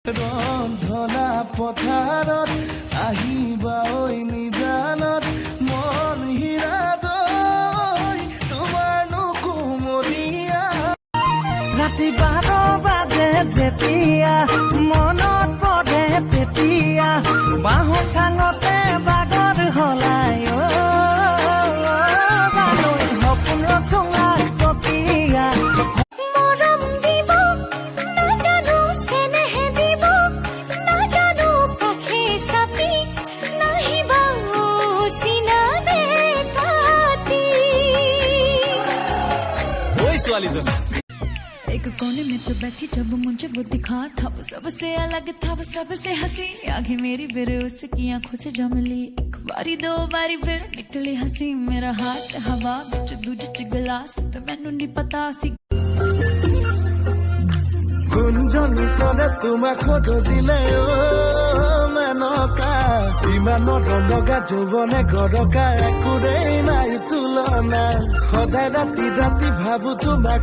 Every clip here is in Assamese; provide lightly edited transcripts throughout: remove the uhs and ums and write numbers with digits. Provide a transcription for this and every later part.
ৰন্ধনা পথাৰত আহিবা ঐ নিজানত মন হীৰা দৈ তোমাৰনো কুমলীয়া ৰাতি 12 বাজে যেতিয়া মনত পৰে তেতিয়া বাঁহৰ চাঙতে বাগৰ হলাই সপোন চুঙা টকীয়া মৰম দিব নাজানো চেনেহে দিব নাজানো কাষে চাপি নাহিবা চিনা দেখাতি ওই ছোৱালীজনী एक कोने में जो बैठी जब मुझे वो दिखा था वो सबसे अलग था वो सबसे हंसी आगे मेरी फिर उसकी आंखों से जम ली एक बारी दो बारी फिर निकली हंसी मेरा हाथ हवा बिच दूजे च गिलास तो मैनू नहीं पता सी কুঞ্জনী চলে তোমাক সদ দিলে মেনকা ইমানৰ ৰঙা যৌৱনে গৰকা একোৰেই নাই তুলনা সদায় ৰাতি ৰাতি ভাবো তোমাক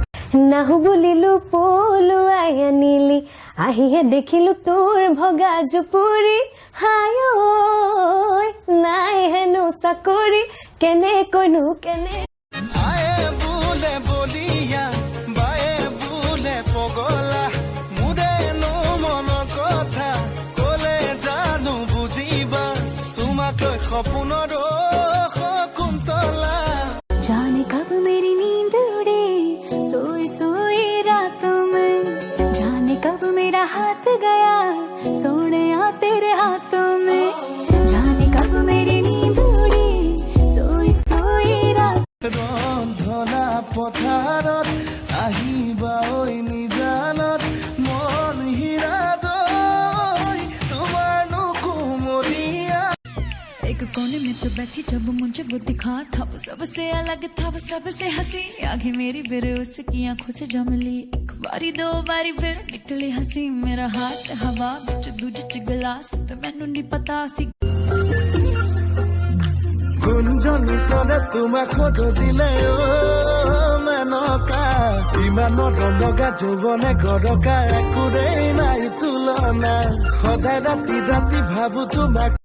নাহু বুলিলো পলুৱাই আনিলি আহিহে দেখিলো তোৰ ভগা জুপুৰি হায় ঐ নাই হেনো চাকৰি কেনে কইনো কেনে আয়ে বোলে বলিয়া বায়ে বোলে পগলা মোৰেনো মনৰ কথা কলে জানো বুজিবা তোমাক লৈ সপোনৰ শকুন্তলা जाने कब मेरी नींद उड़े सोई सोई रातों में जाने कब मेरा हाथ गया सोने आ तेरे हाथों में जाने कब मेरी नींद उड़े सोई सोई रात ৰন্ধনা পথাৰত আহিবা ঐ নিজানত মন হীৰা দৈ তোমাৰনো কুমলীয়া एक कोने में जो बैठी जब मुझे वो दिखा था वो सबसे अलग था वो सबसे हंसी आगे मेरी फिर उसकी आंखों से जम ली एक बारी दो बारी फिर निकली हंसी मेरा हाथ हवा बिच दूजे च गिलास तो मैनू नहीं पता सी কুঞ্জনী চলে তোমাক সদ দিলে মেনকা ইমানৰ ৰঙা যৌৱনে গৰকা একোৰেই নাই তুলনা সদায় ৰাতি ৰাতি ভাবো তোমাক